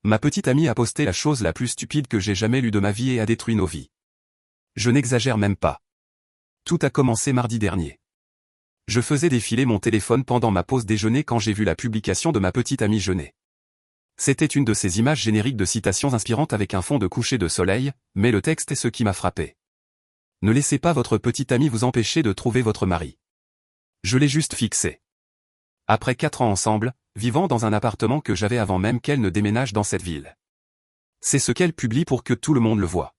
Ma petite amie a posté la chose la plus stupide que j'ai jamais lue de ma vie et a détruit nos vies. Je n'exagère même pas. Tout a commencé mardi dernier. Je faisais défiler mon téléphone pendant ma pause déjeuner quand j'ai vu la publication de ma petite amie Jeunet. C'était une de ces images génériques de citations inspirantes avec un fond de coucher de soleil, mais le texte est ce qui m'a frappé. Ne laissez pas votre petite amie vous empêcher de trouver votre mari. Je l'ai juste fixé. Après 4 ans ensemble, vivant dans un appartement que j'avais avant même qu'elle ne déménage dans cette ville. C'est ce qu'elle publie pour que tout le monde le voie.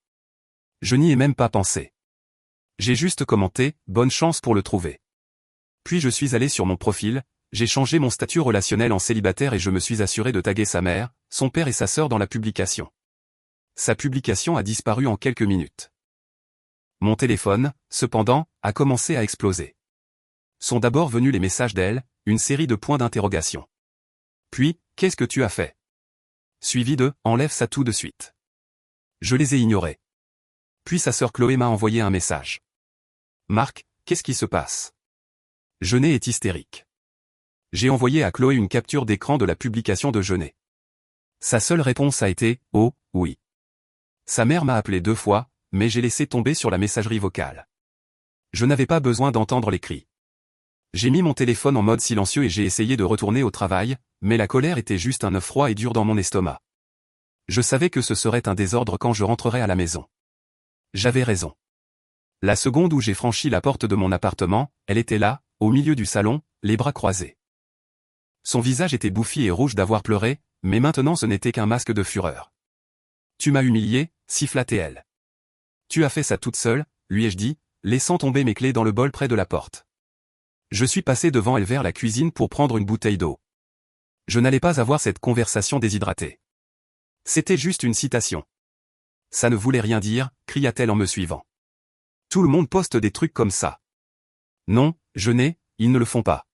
Je n'y ai même pas pensé. J'ai juste commenté « Bonne chance pour le trouver ». Puis je suis allé sur mon profil, j'ai changé mon statut relationnel en célibataire et je me suis assuré de taguer sa mère, son père et sa sœur dans la publication. Sa publication a disparu en quelques minutes. Mon téléphone, cependant, a commencé à exploser. Sont d'abord venus les messages d'elle, une série de points d'interrogation. Puis, qu'est-ce que tu as fait? Suivi de, enlève ça tout de suite. Je les ai ignorés. Puis sa sœur Chloé m'a envoyé un message. Marc, qu'est-ce qui se passe? Jeunet est hystérique. J'ai envoyé à Chloé une capture d'écran de la publication de Jeunet. Sa seule réponse a été « Oh, oui ». Sa mère m'a appelé 2 fois, mais j'ai laissé tomber sur la messagerie vocale. Je n'avais pas besoin d'entendre les cris. J'ai mis mon téléphone en mode silencieux et j'ai essayé de retourner au travail, mais la colère était juste un œuf froid et dur dans mon estomac. Je savais que ce serait un désordre quand je rentrerais à la maison. J'avais raison. La seconde où j'ai franchi la porte de mon appartement, elle était là, au milieu du salon, les bras croisés. Son visage était bouffi et rouge d'avoir pleuré, mais maintenant ce n'était qu'un masque de fureur. Tu m'as humilié, siffla-t-elle. Tu as fait ça toute seule, lui ai-je dit, laissant tomber mes clés dans le bol près de la porte. Je suis passé devant elle vers la cuisine pour prendre une bouteille d'eau. Je n'allais pas avoir cette conversation déshydratée. C'était juste une citation. Ça ne voulait rien dire, cria-t-elle en me suivant. Tout le monde poste des trucs comme ça. Non, Jeunet, ils ne le font pas.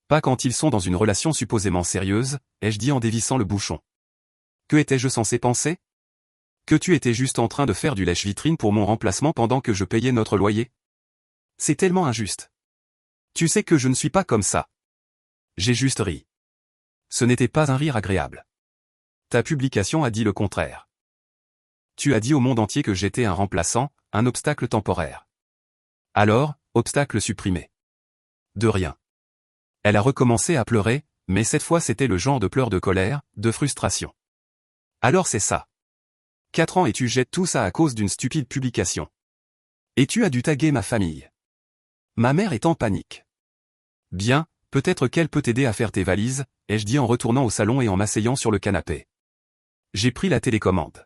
Pas quand ils sont dans une relation supposément sérieuse, ai-je dit en dévissant le bouchon. Que étais-je censé penser? Que tu étais juste en train de faire du lèche-vitrine pour mon remplacement pendant que je payais notre loyer? C'est tellement injuste. Tu sais que je ne suis pas comme ça. J'ai juste ri. Ce n'était pas un rire agréable. Ta publication a dit le contraire. Tu as dit au monde entier que j'étais un remplaçant, un obstacle temporaire. Alors, obstacle supprimé. De rien. Elle a recommencé à pleurer, mais cette fois c'était le genre de pleurs de colère, de frustration. Alors c'est ça. 4 ans et tu jettes tout ça à cause d'une stupide publication. Et tu as dû taguer ma famille. Ma mère est en panique. Bien, peut-être qu'elle peut t'aider à faire tes valises, ai-je dit en retournant au salon et en m'asseyant sur le canapé. J'ai pris la télécommande.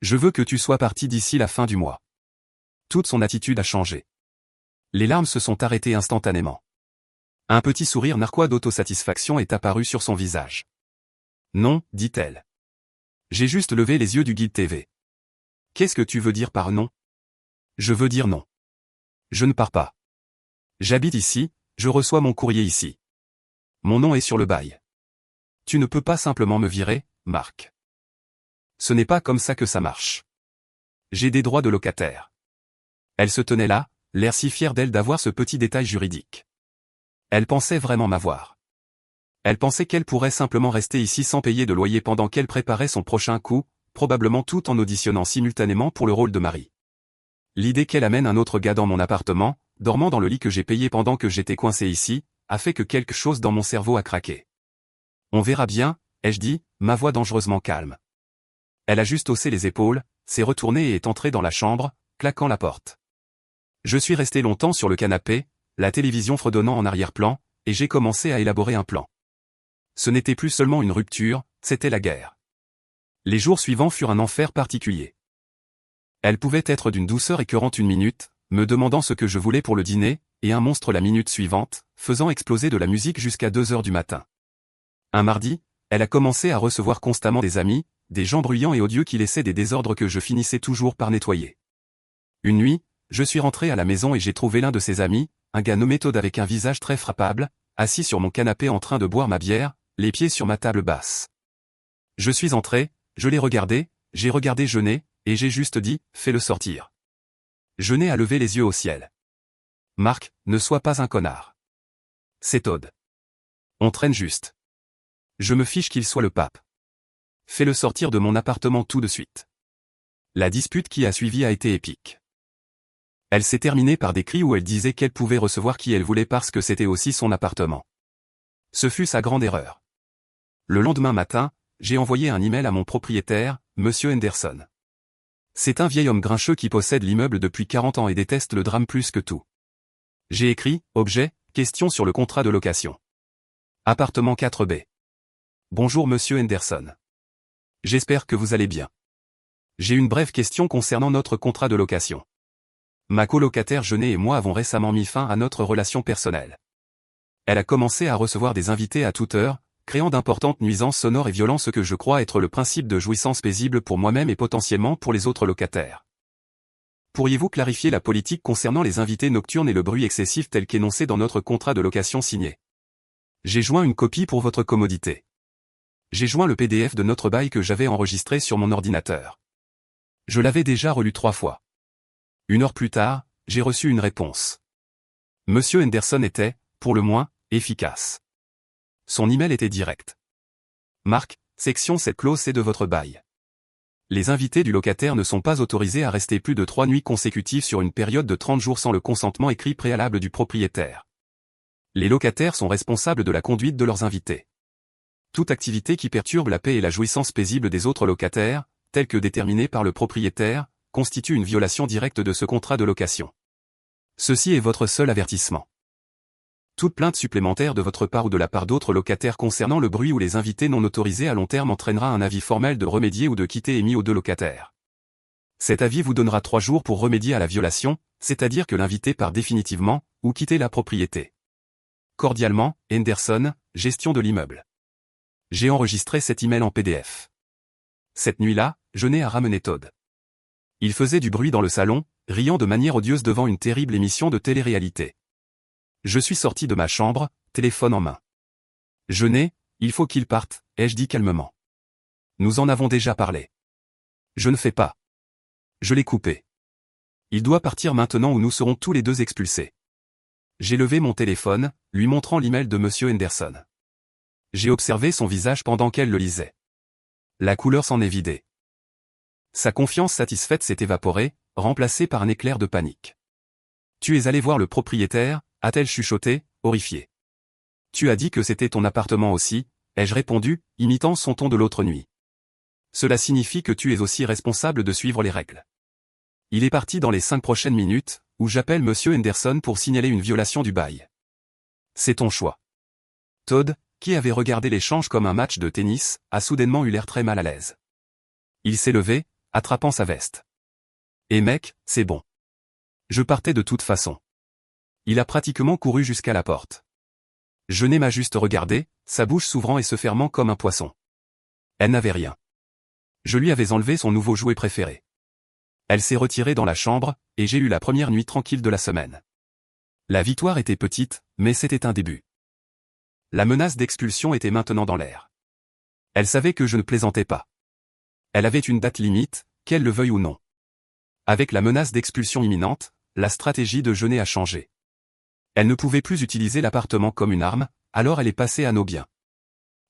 Je veux que tu sois parti d'ici la fin du mois. Toute son attitude a changé. Les larmes se sont arrêtées instantanément. Un petit sourire narquois d'autosatisfaction est apparu sur son visage. Non, dit-elle. J'ai juste levé les yeux du guide TV. Qu'est-ce que tu veux dire par non? Je veux dire non. Je ne pars pas. J'habite ici, je reçois mon courrier ici. Mon nom est sur le bail. Tu ne peux pas simplement me virer, Marc. Ce n'est pas comme ça que ça marche. J'ai des droits de locataire. Elle se tenait là, l'air si fière d'elle d'avoir ce petit détail juridique. Elle pensait vraiment m'avoir. Elle pensait qu'elle pourrait simplement rester ici sans payer de loyer pendant qu'elle préparait son prochain coup, probablement tout en auditionnant simultanément pour le rôle de mari. L'idée qu'elle amène un autre gars dans mon appartement, dormant dans le lit que j'ai payé pendant que j'étais coincé ici, a fait que quelque chose dans mon cerveau a craqué. On verra bien, ai-je dit, ma voix dangereusement calme. Elle a juste haussé les épaules, s'est retournée et est entrée dans la chambre, claquant la porte. Je suis resté longtemps sur le canapé, la télévision fredonnant en arrière-plan, et j'ai commencé à élaborer un plan. Ce n'était plus seulement une rupture, c'était la guerre. Les jours suivants furent un enfer particulier. Elle pouvait être d'une douceur écœurante une minute, me demandant ce que je voulais pour le dîner, et un monstre la minute suivante, faisant exploser de la musique jusqu'à 2 heures du matin. Un mardi, elle a commencé à recevoir constamment des amis, des gens bruyants et odieux qui laissaient des désordres que je finissais toujours par nettoyer. Une nuit, je suis rentré à la maison et j'ai trouvé l'un de ses amis, un gars nommé Todd avec un visage très frappable, assis sur mon canapé en train de boire ma bière, les pieds sur ma table basse. Je suis entré, je l'ai regardé, j'ai regardé Jeunet, et j'ai juste dit, fais-le sortir. Jeunet a levé les yeux au ciel. Marc, ne sois pas un connard. C'est Todd. On traîne juste. Je me fiche qu'il soit le pape. Fais-le sortir de mon appartement tout de suite. La dispute qui a suivi a été épique. Elle s'est terminée par des cris où elle disait qu'elle pouvait recevoir qui elle voulait parce que c'était aussi son appartement. Ce fut sa grande erreur. Le lendemain matin, j'ai envoyé un email à mon propriétaire, Monsieur Henderson. C'est un vieil homme grincheux qui possède l'immeuble depuis 40 ans et déteste le drame plus que tout. J'ai écrit, objet, question sur le contrat de location. Appartement 4B. Bonjour Monsieur Henderson. J'espère que vous allez bien. J'ai une brève question concernant notre contrat de location. Ma colocataire Jeunet et moi avons récemment mis fin à notre relation personnelle. Elle a commencé à recevoir des invités à toute heure, créant d'importantes nuisances sonores et violant ce que je crois être le principe de jouissance paisible pour moi-même et potentiellement pour les autres locataires. Pourriez-vous clarifier la politique concernant les invités nocturnes et le bruit excessif tel qu'énoncé dans notre contrat de location signé? J'ai joint une copie pour votre commodité. J'ai joint le PDF de notre bail que j'avais enregistré sur mon ordinateur. Je l'avais déjà relu 3 fois. 1 heure plus tard, j'ai reçu une réponse. Monsieur Henderson était, pour le moins, efficace. Son email était direct. Marc, section 7 clause C de votre bail. Les invités du locataire ne sont pas autorisés à rester plus de 3 nuits consécutives sur une période de 30 jours sans le consentement écrit préalable du propriétaire. Les locataires sont responsables de la conduite de leurs invités. Toute activité qui perturbe la paix et la jouissance paisible des autres locataires, telle que déterminée par le propriétaire, constitue une violation directe de ce contrat de location. Ceci est votre seul avertissement. Toute plainte supplémentaire de votre part ou de la part d'autres locataires concernant le bruit ou les invités non autorisés à long terme entraînera un avis formel de remédier ou de quitter émis aux 2 locataires. Cet avis vous donnera 3 jours pour remédier à la violation, c'est-à-dire que l'invité part définitivement, ou quitter la propriété. Cordialement, Henderson, gestion de l'immeuble. J'ai enregistré cet email en PDF. Cette nuit-là, Jeunet a ramené Todd. Il faisait du bruit dans le salon, riant de manière odieuse devant une terrible émission de télé-réalité. Je suis sorti de ma chambre, téléphone en main. Jeunet, il faut qu'il parte, ai-je dit calmement. Nous en avons déjà parlé. Je ne fais pas. Je l'ai coupé. Il doit partir maintenant ou nous serons tous les 2 expulsés. J'ai levé mon téléphone, lui montrant l'email de Monsieur Henderson. J'ai observé son visage pendant qu'elle le lisait. La couleur s'en est vidée. Sa confiance satisfaite s'est évaporée, remplacée par un éclair de panique. Tu es allé voir le propriétaire, a-t-elle chuchoté, horrifiée. Tu as dit que c'était ton appartement aussi, ai-je répondu, imitant son ton de l'autre nuit. Cela signifie que tu es aussi responsable de suivre les règles. Il est parti dans les 5 prochaines minutes, où j'appelle Monsieur Henderson pour signaler une violation du bail. C'est ton choix. Todd, qui avait regardé l'échange comme un match de tennis, a soudainement eu l'air très mal à l'aise. Il s'est levé, attrapant sa veste. Et mec, c'est bon. Je partais de toute façon. Il a pratiquement couru jusqu'à la porte. Jeunet m'a juste regardé, sa bouche s'ouvrant et se fermant comme un poisson. Elle n'avait rien. Je lui avais enlevé son nouveau jouet préféré. Elle s'est retirée dans la chambre, et j'ai eu la première nuit tranquille de la semaine. La victoire était petite, mais c'était un début. La menace d'expulsion était maintenant dans l'air. Elle savait que je ne plaisantais pas. Elle avait une date limite, qu'elle le veuille ou non. Avec la menace d'expulsion imminente, la stratégie de Jeunet a changé. Elle ne pouvait plus utiliser l'appartement comme une arme, alors elle est passée à nos biens.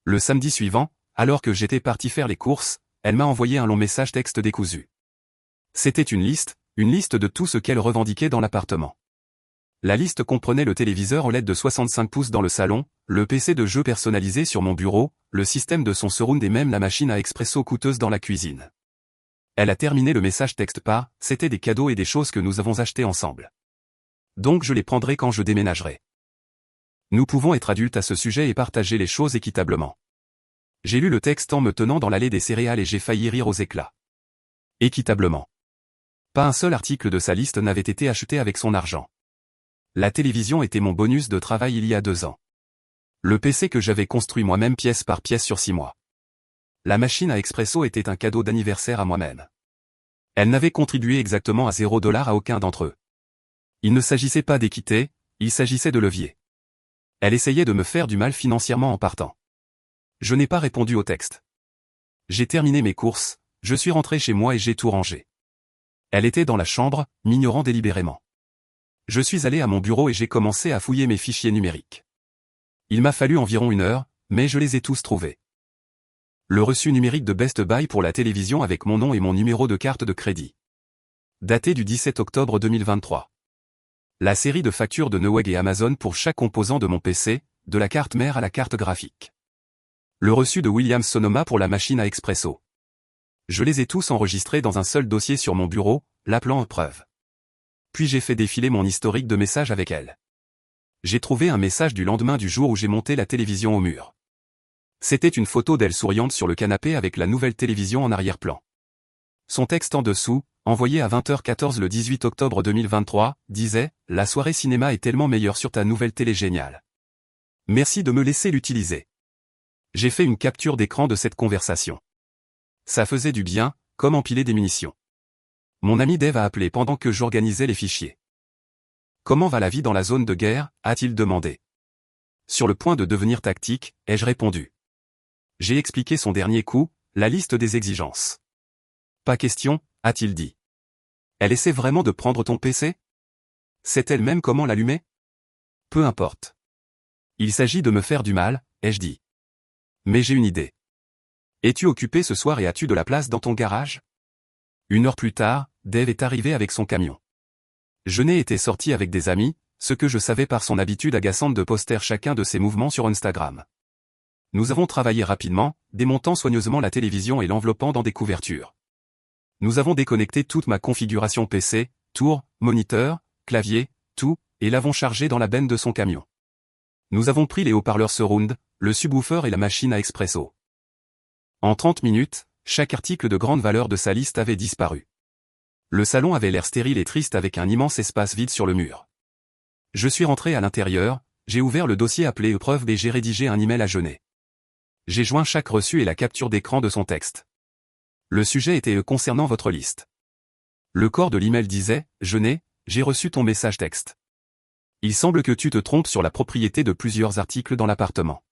Le samedi suivant, alors que j'étais parti faire les courses, elle m'a envoyé un long message texte décousu. C'était une liste de tout ce qu'elle revendiquait dans l'appartement. La liste comprenait le téléviseur OLED de 65 pouces dans le salon, le PC de jeu personnalisé sur mon bureau, le système de son surround et même la machine à expresso coûteuse dans la cuisine. Elle a terminé le message texte par « C'était des cadeaux et des choses que nous avons achetées ensemble. Donc je les prendrai quand je déménagerai. Nous pouvons être adultes à ce sujet et partager les choses équitablement. » J'ai lu le texte en me tenant dans l'allée des céréales et j'ai failli rire aux éclats. Équitablement. Pas un seul article de sa liste n'avait été acheté avec son argent. La télévision était mon bonus de travail il y a 2 ans. Le PC que j'avais construit moi-même pièce par pièce sur 6 mois. La machine à expresso était un cadeau d'anniversaire à moi-même. Elle n'avait contribué exactement à $0 à aucun d'entre eux. Il ne s'agissait pas d'équité, il s'agissait de levier. Elle essayait de me faire du mal financièrement en partant. Je n'ai pas répondu au texte. J'ai terminé mes courses, je suis rentré chez moi et j'ai tout rangé. Elle était dans la chambre, m'ignorant délibérément. Je suis allé à mon bureau et j'ai commencé à fouiller mes fichiers numériques. Il m'a fallu environ 1 heure, mais je les ai tous trouvés. Le reçu numérique de Best Buy pour la télévision avec mon nom et mon numéro de carte de crédit. Daté du 17 octobre 2023. La série de factures de Newegg et Amazon pour chaque composant de mon PC, de la carte mère à la carte graphique. Le reçu de Williams-Sonoma pour la machine à expresso. Je les ai tous enregistrés dans un seul dossier sur mon bureau, l'appelant en preuve. Puis j'ai fait défiler mon historique de messages avec elle. J'ai trouvé un message du lendemain du jour où j'ai monté la télévision au mur. C'était une photo d'elle souriante sur le canapé avec la nouvelle télévision en arrière-plan. Son texte en dessous, envoyé à 20h14 le 18 octobre 2023, disait « La soirée cinéma est tellement meilleure sur ta nouvelle télé géniale. Merci de me laisser l'utiliser. » J'ai fait une capture d'écran de cette conversation. Ça faisait du bien, comme empiler des munitions. Mon ami Dave a appelé pendant que j'organisais les fichiers. « Comment va la vie dans la zone de guerre ?» a-t-il demandé. Sur le point de devenir tactique, ai-je répondu. J'ai expliqué son dernier coup, la liste des exigences. Pas question, a-t-il dit. Elle essaie vraiment de prendre ton PC? Sait elle-même comment l'allumer? Peu importe. Il s'agit de me faire du mal, ai-je dit. Mais j'ai une idée. Es-tu occupé ce soir et as-tu de la place dans ton garage? 1 heure plus tard, Dave est arrivé avec son camion. Je n'ai été sorti avec des amis, ce que je savais par son habitude agaçante de poster chacun de ses mouvements sur Instagram. Nous avons travaillé rapidement, démontant soigneusement la télévision et l'enveloppant dans des couvertures. Nous avons déconnecté toute ma configuration PC, tour, moniteur, clavier, tout, et l'avons chargé dans la benne de son camion. Nous avons pris les haut-parleurs surround, le subwoofer et la machine à expresso. En 30 minutes, chaque article de grande valeur de sa liste avait disparu. Le salon avait l'air stérile et triste avec un immense espace vide sur le mur. Je suis rentré à l'intérieur, j'ai ouvert le dossier appelé épreuve et j'ai rédigé un email à Jeunet. J'ai joint chaque reçu et la capture d'écran de son texte. Le sujet était concernant votre liste. Le corps de l'email disait « Jeunet, j'ai reçu ton message texte. Il semble que tu te trompes sur la propriété de plusieurs articles dans l'appartement.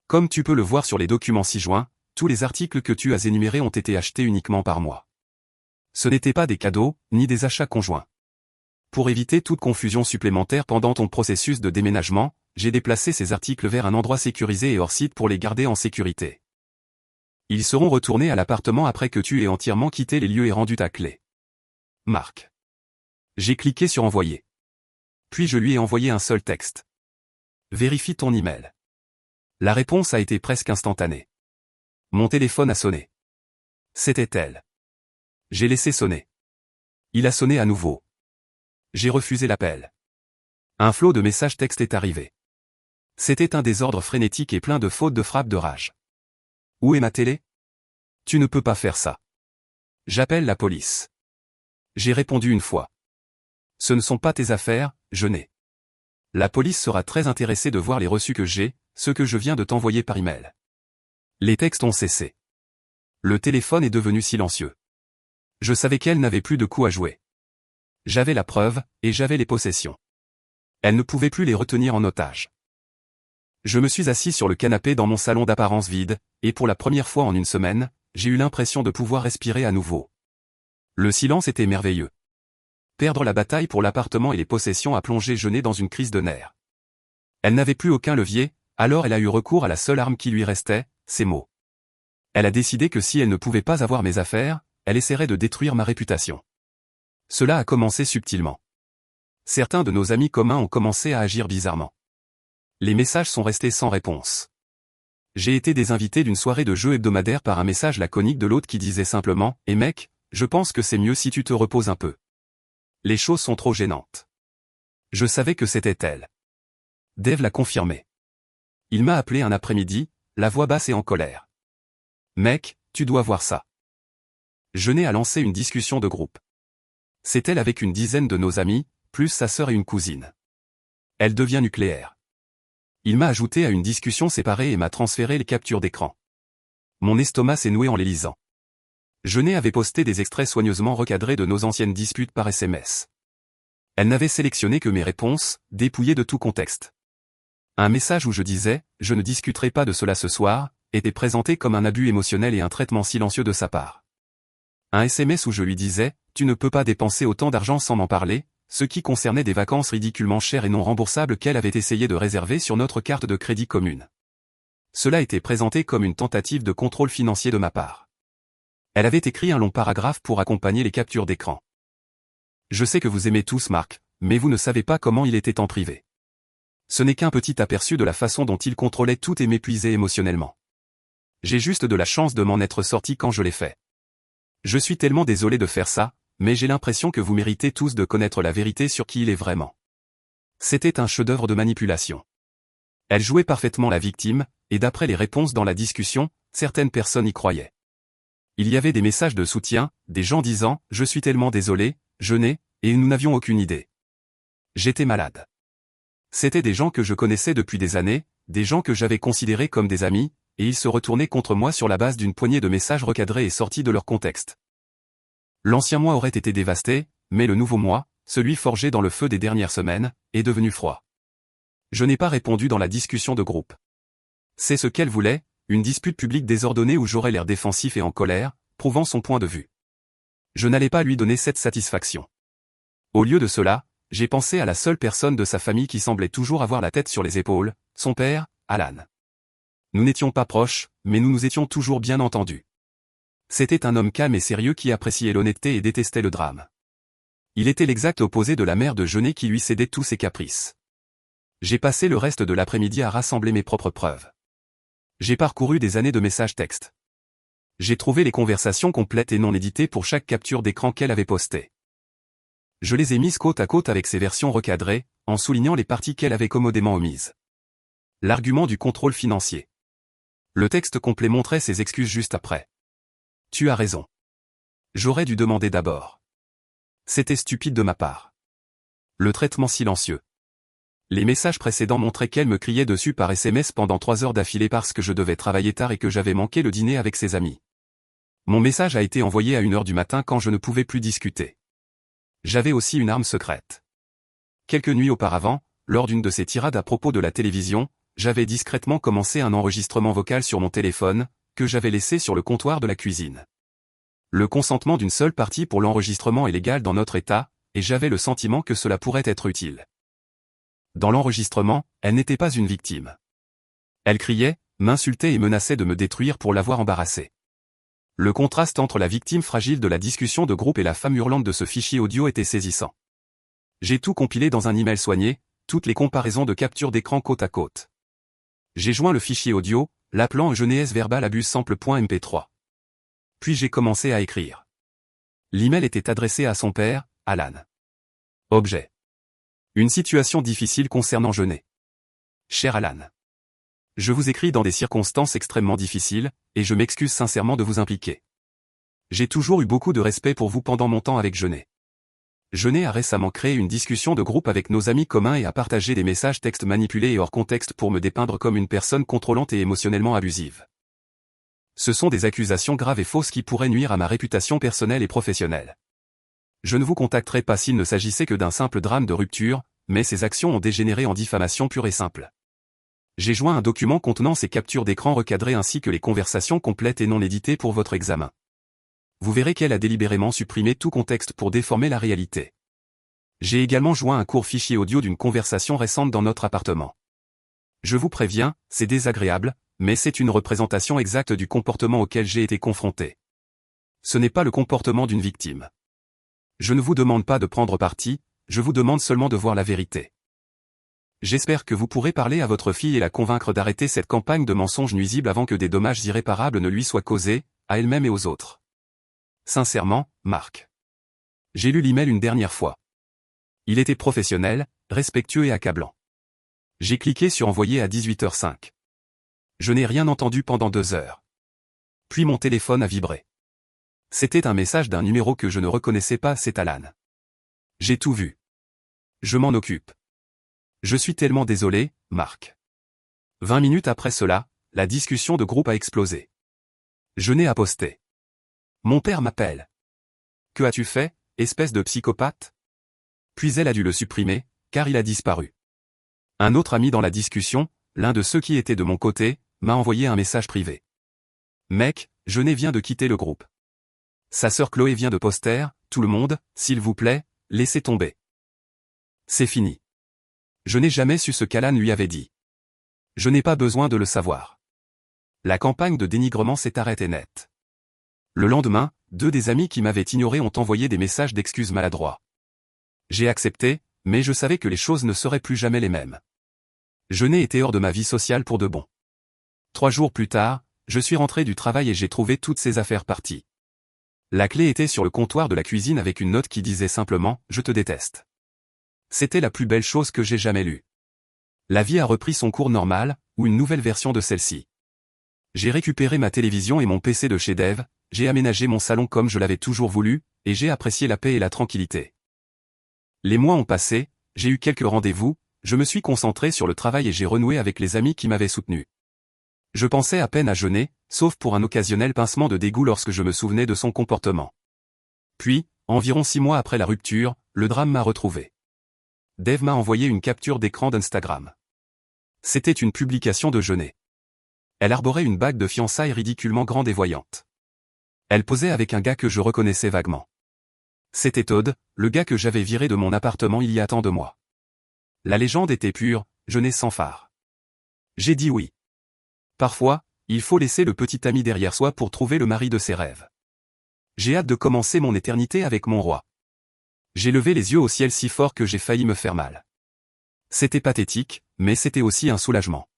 Comme tu peux le voir sur les documents ci-joints, tous les articles que tu as énumérés ont été achetés uniquement par moi. Ce n'étaient pas des cadeaux, ni des achats conjoints. Pour éviter toute confusion supplémentaire pendant ton processus de déménagement, j'ai déplacé ces articles vers un endroit sécurisé et hors site pour les garder en sécurité. Ils seront retournés à l'appartement après que tu aies entièrement quitté les lieux et rendu ta clé. Marc. J'ai cliqué sur envoyer. Puis je lui ai envoyé un seul texte. Vérifie ton email. La réponse a été presque instantanée. Mon téléphone a sonné. C'était elle. J'ai laissé sonner. Il a sonné à nouveau. J'ai refusé l'appel. Un flot de messages textes est arrivé. C'était un désordre frénétique et plein de fautes de frappe de rage. Où est ma télé? Tu ne peux pas faire ça. J'appelle la police. J'ai répondu une fois. Ce ne sont pas tes affaires, Jeunet. La police sera très intéressée de voir les reçus que j'ai, ceux que je viens de t'envoyer par email. Les textes ont cessé. Le téléphone est devenu silencieux. Je savais qu'elle n'avait plus de coup à jouer. J'avais la preuve, et j'avais les possessions. Elle ne pouvait plus les retenir en otage. Je me suis assis sur le canapé dans mon salon d'apparence vide, et pour la première fois en une semaine, j'ai eu l'impression de pouvoir respirer à nouveau. Le silence était merveilleux. Perdre la bataille pour l'appartement et les possessions a plongé Jeunet dans une crise de nerfs. Elle n'avait plus aucun levier, alors elle a eu recours à la seule arme qui lui restait, ses mots. Elle a décidé que si elle ne pouvait pas avoir mes affaires, elle essaierait de détruire ma réputation. Cela a commencé subtilement. Certains de nos amis communs ont commencé à agir bizarrement. Les messages sont restés sans réponse. J'ai été désinvité d'une soirée de jeu hebdomadaire par un message laconique de l'autre qui disait simplement « Eh mec, je pense que c'est mieux si tu te reposes un peu. Les choses sont trop gênantes. » Je savais que c'était elle. Dave l'a confirmé. Il m'a appelé un après-midi, la voix basse et en colère. « Mec, tu dois voir ça. » Jeunet a lancé une discussion de groupe. C'est elle avec une dizaine de nos amis, plus sa sœur et une cousine. Elle devient nucléaire. Il m'a ajouté à une discussion séparée et m'a transféré les captures d'écran. Mon estomac s'est noué en les lisant. Jeunet avait posté des extraits soigneusement recadrés de nos anciennes disputes par SMS. Elle n'avait sélectionné que mes réponses, dépouillées de tout contexte. Un message où je disais « Je ne discuterai pas de cela ce soir » était présenté comme un abus émotionnel et un traitement silencieux de sa part. Un SMS où je lui disais « Tu ne peux pas dépenser autant d'argent sans m'en parler », ce qui concernait des vacances ridiculement chères et non remboursables qu'elle avait essayé de réserver sur notre carte de crédit commune. Cela était présenté comme une tentative de contrôle financier de ma part. Elle avait écrit un long paragraphe pour accompagner les captures d'écran. Je sais que vous aimez tous Marc, mais vous ne savez pas comment il était en privé. Ce n'est qu'un petit aperçu de la façon dont il contrôlait tout et m'épuisait émotionnellement. J'ai juste de la chance de m'en être sorti quand je l'ai fait. Je suis tellement désolé de faire ça, mais j'ai l'impression que vous méritez tous de connaître la vérité sur qui il est vraiment. C'était un chef-d'œuvre de manipulation. Elle jouait parfaitement la victime, et d'après les réponses dans la discussion, certaines personnes y croyaient. Il y avait des messages de soutien, des gens disant « Je suis tellement désolé, je n'ai, et nous n'avions aucune idée. J'étais malade. » C'étaient des gens que je connaissais depuis des années, des gens que j'avais considérés comme des amis, et ils se retournaient contre moi sur la base d'une poignée de messages recadrés et sortis de leur contexte. L'ancien moi aurait été dévasté, mais le nouveau moi, celui forgé dans le feu des dernières semaines, est devenu froid. Je n'ai pas répondu dans la discussion de groupe. C'est ce qu'elle voulait, une dispute publique désordonnée où j'aurais l'air défensif et en colère, prouvant son point de vue. Je n'allais pas lui donner cette satisfaction. Au lieu de cela, j'ai pensé à la seule personne de sa famille qui semblait toujours avoir la tête sur les épaules, son père, Alan. Nous n'étions pas proches, mais nous nous étions toujours bien entendus. C'était un homme calme et sérieux qui appréciait l'honnêteté et détestait le drame. Il était l'exact opposé de la mère de Jeunet qui lui cédait tous ses caprices. J'ai passé le reste de l'après-midi à rassembler mes propres preuves. J'ai parcouru des années de messages textes. J'ai trouvé les conversations complètes et non éditées pour chaque capture d'écran qu'elle avait postée. Je les ai mises côte à côte avec ses versions recadrées, en soulignant les parties qu'elle avait commodément omises. L'argument du contrôle financier. Le texte complet montrait ses excuses juste après. Tu as raison. J'aurais dû demander d'abord. C'était stupide de ma part. Le traitement silencieux. Les messages précédents montraient qu'elle me criait dessus par SMS pendant 3 heures d'affilée parce que je devais travailler tard et que j'avais manqué le dîner avec ses amis. Mon message a été envoyé à 1h du matin quand je ne pouvais plus discuter. J'avais aussi une arme secrète. Quelques nuits auparavant, lors d'une de ces tirades à propos de la télévision, j'avais discrètement commencé un enregistrement vocal sur mon téléphone, que j'avais laissé sur le comptoir de la cuisine. Le consentement d'une seule partie pour l'enregistrement est légal dans notre État, et j'avais le sentiment que cela pourrait être utile. Dans l'enregistrement, elle n'était pas une victime. Elle criait, m'insultait et menaçait de me détruire pour l'avoir embarrassée. Le contraste entre la victime fragile de la discussion de groupe et la femme hurlante de ce fichier audio était saisissant. J'ai tout compilé dans un email soigné, toutes les comparaisons de capture d'écran côte à côte. J'ai joint le fichier audio, l'appelant Jeunesse verbal abuse sample.mp3. Puis j'ai commencé à écrire. L'email était adressé à son père, Alan. Objet. Une situation difficile concernant Jeunet. Cher Alan. Je vous écris dans des circonstances extrêmement difficiles, et je m'excuse sincèrement de vous impliquer. J'ai toujours eu beaucoup de respect pour vous pendant mon temps avec Jeunet. Jeunet a récemment créé une discussion de groupe avec nos amis communs et a partagé des messages textes manipulés et hors contexte pour me dépeindre comme une personne contrôlante et émotionnellement abusive. Ce sont des accusations graves et fausses qui pourraient nuire à ma réputation personnelle et professionnelle. Je ne vous contacterai pas s'il ne s'agissait que d'un simple drame de rupture, mais ces actions ont dégénéré en diffamation pure et simple. J'ai joint un document contenant ces captures d'écran recadrées ainsi que les conversations complètes et non éditées pour votre examen. Vous verrez qu'elle a délibérément supprimé tout contexte pour déformer la réalité. J'ai également joint un court fichier audio d'une conversation récente dans notre appartement. Je vous préviens, c'est désagréable, mais c'est une représentation exacte du comportement auquel j'ai été confronté. Ce n'est pas le comportement d'une victime. Je ne vous demande pas de prendre parti, je vous demande seulement de voir la vérité. J'espère que vous pourrez parler à votre fille et la convaincre d'arrêter cette campagne de mensonges nuisibles avant que des dommages irréparables ne lui soient causés, à elle-même et aux autres. Sincèrement, Marc. J'ai lu l'email une dernière fois. Il était professionnel, respectueux et accablant. J'ai cliqué sur envoyer à 18h05. Je n'ai rien entendu pendant 2 heures. Puis mon téléphone a vibré. C'était un message d'un numéro que je ne reconnaissais pas, c'est Alan. J'ai tout vu. Je m'en occupe. Je suis tellement désolé, Marc. 20 minutes après cela, la discussion de groupe a explosé. Jeunet a posté. Mon père m'appelle. Que as-tu fait, espèce de psychopathe? Puis elle a dû le supprimer, car il a disparu. Un autre ami dans la discussion, l'un de ceux qui étaient de mon côté, m'a envoyé un message privé. Mec, Jeunet vient de quitter le groupe. Sa sœur Chloé vient de poster, tout le monde, s'il vous plaît, laissez tomber. C'est fini. Je n'ai jamais su ce qu'Alan lui avait dit. Je n'ai pas besoin de le savoir. La campagne de dénigrement s'est arrêtée net. Le lendemain, 2 des amis qui m'avaient ignoré ont envoyé des messages d'excuses maladroits. J'ai accepté, mais je savais que les choses ne seraient plus jamais les mêmes. Je n'ai été hors de ma vie sociale pour de bon. 3 jours plus tard, je suis rentré du travail et j'ai trouvé toutes ces affaires parties. La clé était sur le comptoir de la cuisine avec une note qui disait simplement « Je te déteste ». C'était la plus belle chose que j'ai jamais lue. La vie a repris son cours normal, ou une nouvelle version de celle-ci. J'ai récupéré ma télévision et mon PC de chez Dev, j'ai aménagé mon salon comme je l'avais toujours voulu, et j'ai apprécié la paix et la tranquillité. Les mois ont passé, j'ai eu quelques rendez-vous, je me suis concentré sur le travail et j'ai renoué avec les amis qui m'avaient soutenu. Je pensais à peine à jeûner, sauf pour un occasionnel pincement de dégoût lorsque je me souvenais de son comportement. Puis, environ 6 mois après la rupture, le drame m'a retrouvé. Dev m'a envoyé une capture d'écran d'Instagram. C'était une publication de jeûner. Elle arborait une bague de fiançailles ridiculement grande et voyante. Elle posait avec un gars que je reconnaissais vaguement. C'était Todd, le gars que j'avais viré de mon appartement il y a tant de mois. La légende était pure, jeûner sans phare. J'ai dit oui. Parfois, il faut laisser le petit ami derrière soi pour trouver le mari de ses rêves. J'ai hâte de commencer mon éternité avec mon roi. J'ai levé les yeux au ciel si fort que j'ai failli me faire mal. C'était pathétique, mais c'était aussi un soulagement.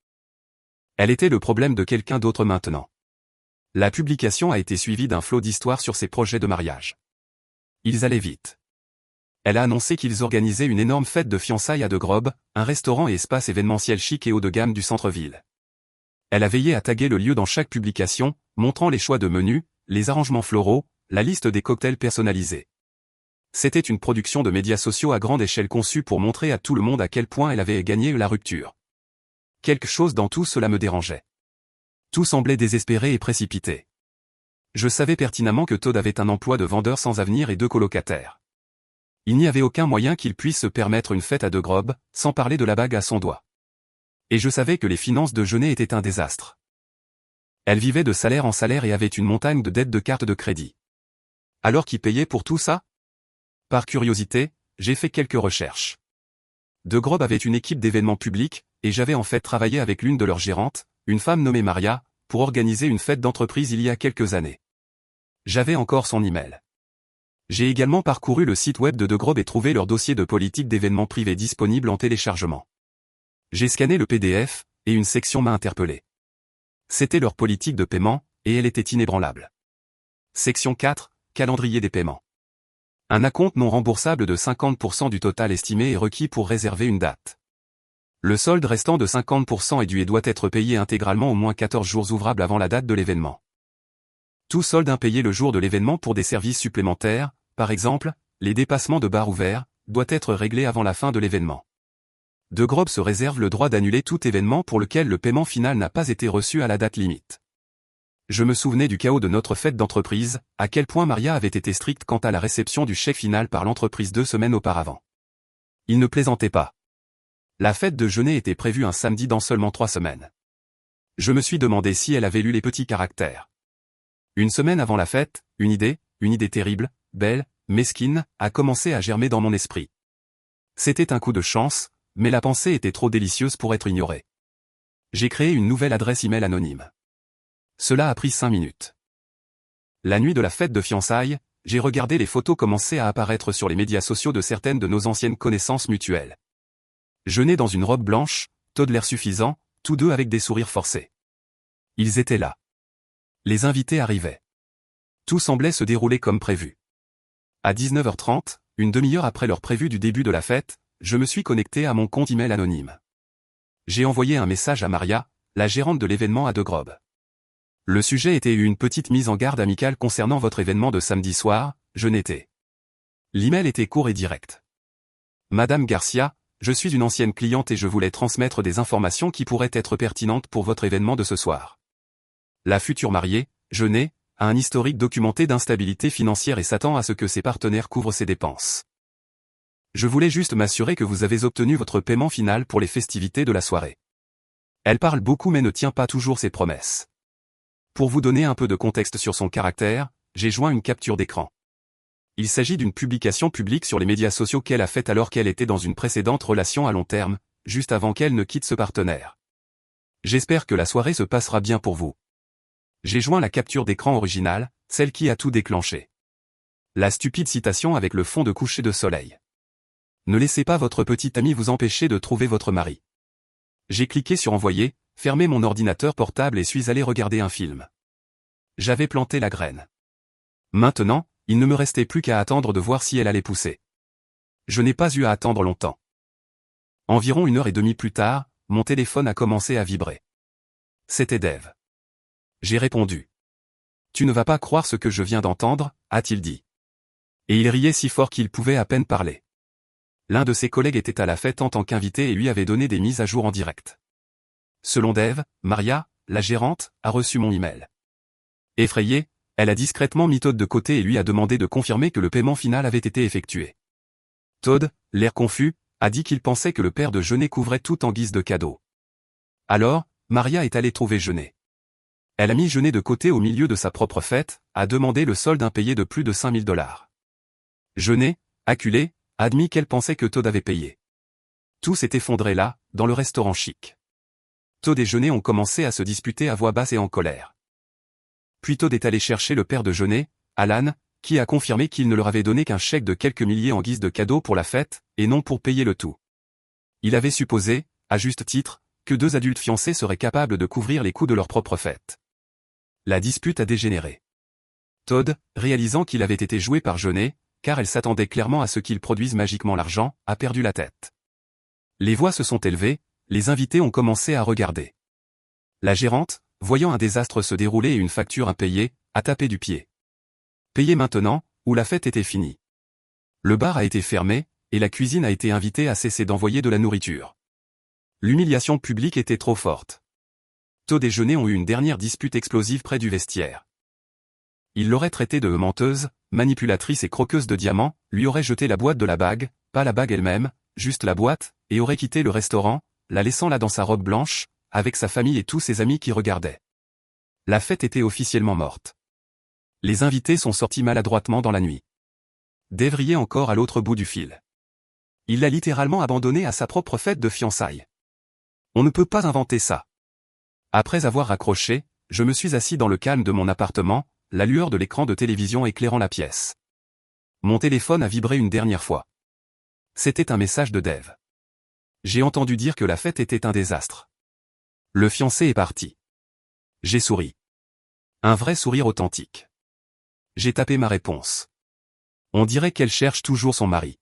Elle était le problème de quelqu'un d'autre maintenant. La publication a été suivie d'un flot d'histoires sur ses projets de mariage. Ils allaient vite. Elle a annoncé qu'ils organisaient une énorme fête de fiançailles à De Grob, un restaurant et espace événementiel chic et haut de gamme du centre-ville. Elle a veillé à taguer le lieu dans chaque publication, montrant les choix de menus, les arrangements floraux, la liste des cocktails personnalisés. C'était une production de médias sociaux à grande échelle conçue pour montrer à tout le monde à quel point elle avait gagné la rupture. Quelque chose dans tout cela me dérangeait. Tout semblait désespéré et précipité. Je savais pertinemment que Todd avait un emploi de vendeur sans avenir et 2 colocataires. Il n'y avait aucun moyen qu'il puisse se permettre une fête à De Grob, sans parler de la bague à son doigt. Et je savais que les finances de Jeunet étaient un désastre. Elle vivait de salaire en salaire et avait une montagne de dettes de cartes de crédit. Alors qui payait pour tout ça ? Par curiosité, j'ai fait quelques recherches. De Grob avait une équipe d'événements publics, et j'avais en fait travaillé avec l'une de leurs gérantes, une femme nommée Maria, pour organiser une fête d'entreprise il y a quelques années. J'avais encore son email. J'ai également parcouru le site web de Grob et trouvé leur dossier de politique d'événements privés disponible en téléchargement. J'ai scanné le PDF, et une section m'a interpellé. C'était leur politique de paiement, et elle était inébranlable. Section 4, calendrier des paiements. Un acompte non remboursable de 50% du total estimé est requis pour réserver une date. Le solde restant de 50% est dû et doit être payé intégralement au moins 14 jours ouvrables avant la date de l'événement. Tout solde impayé le jour de l'événement pour des services supplémentaires, par exemple, les dépassements de bars ouverts, doit être réglé avant la fin de l'événement. De Grob se réserve le droit d'annuler tout événement pour lequel le paiement final n'a pas été reçu à la date limite. Je me souvenais du chaos de notre fête d'entreprise, à quel point Maria avait été stricte quant à la réception du chèque final par l'entreprise 2 semaines auparavant. Il ne plaisantait pas. La fête de Jeunet était prévue un samedi dans seulement 3 semaines. Je me suis demandé si elle avait lu les petits caractères. Une semaine avant la fête, une idée terrible, belle, mesquine, a commencé à germer dans mon esprit. C'était un coup de chance, mais la pensée était trop délicieuse pour être ignorée. J'ai créé une nouvelle adresse email anonyme. Cela a pris 5 minutes. La nuit de la fête de fiançailles, j'ai regardé les photos commencer à apparaître sur les médias sociaux de certaines de nos anciennes connaissances mutuelles. Jeunet dans une robe blanche, Todd l'air suffisant, tous deux avec des sourires forcés. Ils étaient là. Les invités arrivaient. Tout semblait se dérouler comme prévu. À 19h30, une demi-heure après l'heure prévue du début de la fête, je me suis connecté à mon compte email anonyme. J'ai envoyé un message à Maria, la gérante de l'événement à De Grob. Le sujet était une petite mise en garde amicale concernant votre événement de samedi soir, je n'étais. L'email était court et direct. Madame Garcia, je suis une ancienne cliente et je voulais transmettre des informations qui pourraient être pertinentes pour votre événement de ce soir. La future mariée, Jeunet, a un historique documenté d'instabilité financière et s'attend à ce que ses partenaires couvrent ses dépenses. Je voulais juste m'assurer que vous avez obtenu votre paiement final pour les festivités de la soirée. Elle parle beaucoup mais ne tient pas toujours ses promesses. Pour vous donner un peu de contexte sur son caractère, j'ai joint une capture d'écran. Il s'agit d'une publication publique sur les médias sociaux qu'elle a faite alors qu'elle était dans une précédente relation à long terme, juste avant qu'elle ne quitte ce partenaire. J'espère que la soirée se passera bien pour vous. J'ai joint la capture d'écran originale, celle qui a tout déclenché. La stupide citation avec le fond de coucher de soleil. Ne laissez pas votre petit ami vous empêcher de trouver votre mari. J'ai cliqué sur envoyer, fermé mon ordinateur portable et suis allé regarder un film. J'avais planté la graine. Maintenant, il ne me restait plus qu'à attendre de voir si elle allait pousser. Je n'ai pas eu à attendre longtemps. Environ 1h30 plus tard, mon téléphone a commencé à vibrer. C'était Dave. J'ai répondu. Tu ne vas pas croire ce que je viens d'entendre, a-t-il dit. Et il riait si fort qu'il pouvait à peine parler. L'un de ses collègues était à la fête en tant qu'invité et lui avait donné des mises à jour en direct. Selon Dave, Maria, la gérante, a reçu mon email. Effrayée, elle a discrètement mis Todd de côté et lui a demandé de confirmer que le paiement final avait été effectué. Todd, l'air confus, a dit qu'il pensait que le père de Jeunet couvrait tout en guise de cadeau. Alors, Maria est allée trouver Jeunet. Elle a mis Jeunet de côté au milieu de sa propre fête, a demandé le solde impayé de plus de 5 000 $. Jeunet, acculé, a admis qu'elle pensait que Todd avait payé. Tout s'est effondré là, dans le restaurant chic. Todd et Jeunet ont commencé à se disputer à voix basse et en colère. Puis Todd est allé chercher le père de Jeunet, Alan, qui a confirmé qu'il ne leur avait donné qu'un chèque de quelques milliers en guise de cadeau pour la fête, et non pour payer le tout. Il avait supposé, à juste titre, que deux adultes fiancés seraient capables de couvrir les coûts de leur propre fête. La dispute a dégénéré. Todd, réalisant qu'il avait été joué par Jeunet, car elle s'attendait clairement à ce qu'il produise magiquement l'argent, a perdu la tête. Les voix se sont élevées, les invités ont commencé à regarder. La gérante, voyant un désastre se dérouler et une facture impayée, a tapé du pied. Payez maintenant, ou la fête était finie. Le bar a été fermé, et la cuisine a été invitée à cesser d'envoyer de la nourriture. L'humiliation publique était trop forte. Todd et Jeunet ont eu une dernière dispute explosive près du vestiaire. Il l'aurait traitée de menteuse, manipulatrice et croqueuse de diamants, lui aurait jeté la boîte de la bague, pas la bague elle-même, juste la boîte, et aurait quitté le restaurant, la laissant là dans sa robe blanche, avec sa famille et tous ses amis qui regardaient. La fête était officiellement morte. Les invités sont sortis maladroitement dans la nuit. Dave riait encore à l'autre bout du fil. Il l'a littéralement abandonné à sa propre fête de fiançailles. On ne peut pas inventer ça. Après avoir raccroché, je me suis assis dans le calme de mon appartement, la lueur de l'écran de télévision éclairant la pièce. Mon téléphone a vibré une dernière fois. C'était un message de Dave. J'ai entendu dire que la fête était un désastre. Le fiancé est parti. J'ai souri. Un vrai sourire authentique. J'ai tapé ma réponse. On dirait qu'elle cherche toujours son mari.